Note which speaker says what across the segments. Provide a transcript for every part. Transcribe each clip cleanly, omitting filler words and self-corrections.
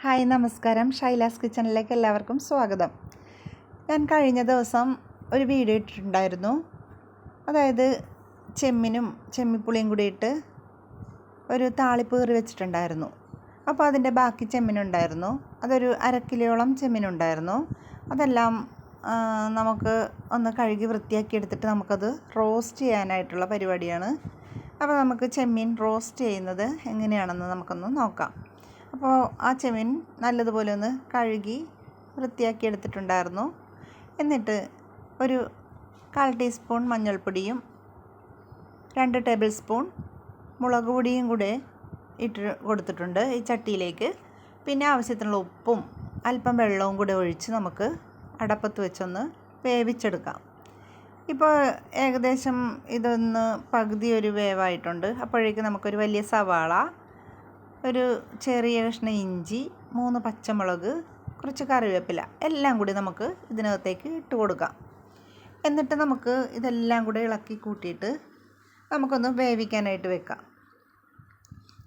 Speaker 1: Hi നമസ്കാരം, ഷൈലാസ് കിച്ചണിലേക്ക് എല്ലാവർക്കും സ്വാഗതം. ഞാൻ കഴിഞ്ഞ ദിവസം ഒരു വീഡിയോ ഇട്ടിട്ടുണ്ടായിരുന്നു. അതായത് ചെമ്മിപ്പുളിയും കൂടി ഇട്ട് ഒരു താളിപ്പ് കറി വെച്ചിട്ടുണ്ടായിരുന്നു. അപ്പോൾ അതിൻ്റെ ബാക്കി ചെമ്മീനുണ്ടായിരുന്നു. അതൊരു 1/2 കിലോയോളം ചെമ്മീനുണ്ടായിരുന്നു. അതെല്ലാം നമുക്ക് ഒന്ന് കഴുകി വൃത്തിയാക്കി എടുത്തിട്ട് നമുക്കത് റോസ്റ്റ് ചെയ്യാനായിട്ടുള്ള പരിപാടിയാണ്. അപ്പോൾ നമുക്ക് ചെമ്മീൻ റോസ്റ്റ് ചെയ്യുന്നത് എങ്ങനെയാണെന്ന് നമുക്കൊന്ന് നോക്കാം. അപ്പോൾ ആ ചെമ്മീൻ നല്ലതുപോലെ ഒന്ന് കഴുകി വൃത്തിയാക്കി എടുത്തിട്ടുണ്ടായിരുന്നു. എന്നിട്ട് ഒരു 1/4 ടീസ്പൂൺ മഞ്ഞൾപ്പൊടിയും 2 ടേബിൾ സ്പൂൺ മുളക് പൊടിയും കൂടെ ഇട്ട് കൊടുത്തിട്ടുണ്ട് ഈ ചട്ടിയിലേക്ക്. പിന്നെ ആവശ്യത്തിനുള്ള ഉപ്പും അല്പം വെള്ളവും കൂടെ ഒഴിച്ച് നമുക്ക് അടപ്പത്ത് വെച്ചൊന്ന് വേവിച്ചെടുക്കാം. ഇപ്പോൾ ഏകദേശം ഇതൊന്ന് പകുതി ഒരു വേവായിട്ടുണ്ട്. അപ്പോഴേക്ക് നമുക്കൊരു വലിയ സവാള, ഒരു ചെറിയ കഷ്ണം ഇഞ്ചി, 3 പച്ചമുളക്, കുറച്ച് കറിവേപ്പില എല്ലാം കൂടി നമുക്ക് ഇതിനകത്തേക്ക് ഇട്ട് കൊടുക്കാം. എന്നിട്ട് നമുക്ക് ഇതെല്ലാം കൂടി ഇളക്കി കൂട്ടിയിട്ട് നമുക്കൊന്ന് വേവിക്കാനായിട്ട് വെക്കാം.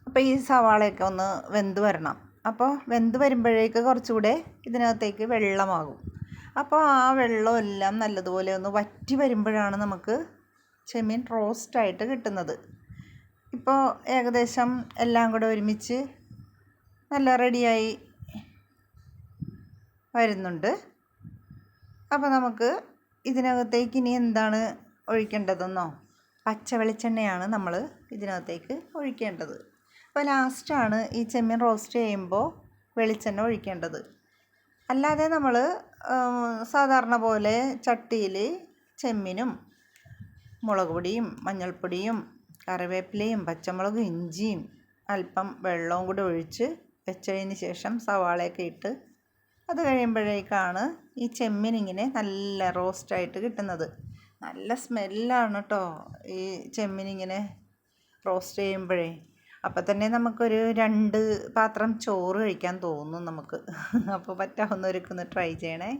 Speaker 1: അപ്പോൾ ഈ സവാളയൊക്കെ ഒന്ന് വെന്ത് വരണം. അപ്പോൾ വെന്ത് വരുമ്പോഴേക്ക് കുറച്ചുകൂടെ ഇതിനകത്തേക്ക് വെള്ളമാകും. അപ്പോൾ ആ വെള്ളമെല്ലാം നല്ലതുപോലെ ഒന്ന് വറ്റി വരുമ്പോഴാണ് നമുക്ക് ചെമ്മീൻ റോസ്റ്റായിട്ട് കിട്ടുന്നത്. ഇപ്പോൾ ഏകദേശം എല്ലാം കൂടെ ഒരുമിച്ച് നല്ല റെഡിയായി വരുന്നുണ്ട്. അപ്പോൾ നമുക്ക് ഇതിനകത്തേക്ക് ഇനി എന്താണ് ഒഴിക്കേണ്ടതെന്നോ, പച്ച വെളിച്ചെണ്ണയാണ് നമ്മൾ ഇതിനകത്തേക്ക് ഒഴിക്കേണ്ടത്. അപ്പോൾ ലാസ്റ്റാണ് ഈ ചെമ്മീൻ റോസ്റ്റ് ചെയ്യുമ്പോൾ വെളിച്ചെണ്ണ ഒഴിക്കേണ്ടത്. അല്ലാതെ നമ്മൾ സാധാരണ പോലെ ചട്ടിയിൽ ചെമ്മീനും മുളക് പൊടിയും മഞ്ഞൾപ്പൊടിയും കറിവേപ്പിലയും പച്ചമുളകും ഇഞ്ചിയും അല്പം വെള്ളവും കൂടി ഒഴിച്ച് വെച്ചതിന് ശേഷം സവാളയൊക്കെ ഇട്ട് അത് കഴിയുമ്പോഴേക്കാണ് ഈ ചെമ്മീൻ ഇങ്ങനെ നല്ല റോസ്റ്റായിട്ട് കിട്ടുന്നത്. നല്ല സ്മെല്ലാണ് കേട്ടോ ഈ ചെമ്മീൻ ഇങ്ങനെ റോസ്റ്റ് ചെയ്യുമ്പോഴേ. അപ്പം തന്നെ നമുക്കൊരു 2 പാത്രം ചോറ് കഴിക്കാൻ തോന്നും നമുക്ക്. അപ്പോൾ പറ്റാവുന്നവരൊക്കെ ഒന്ന് ട്രൈ ചെയ്യണേ.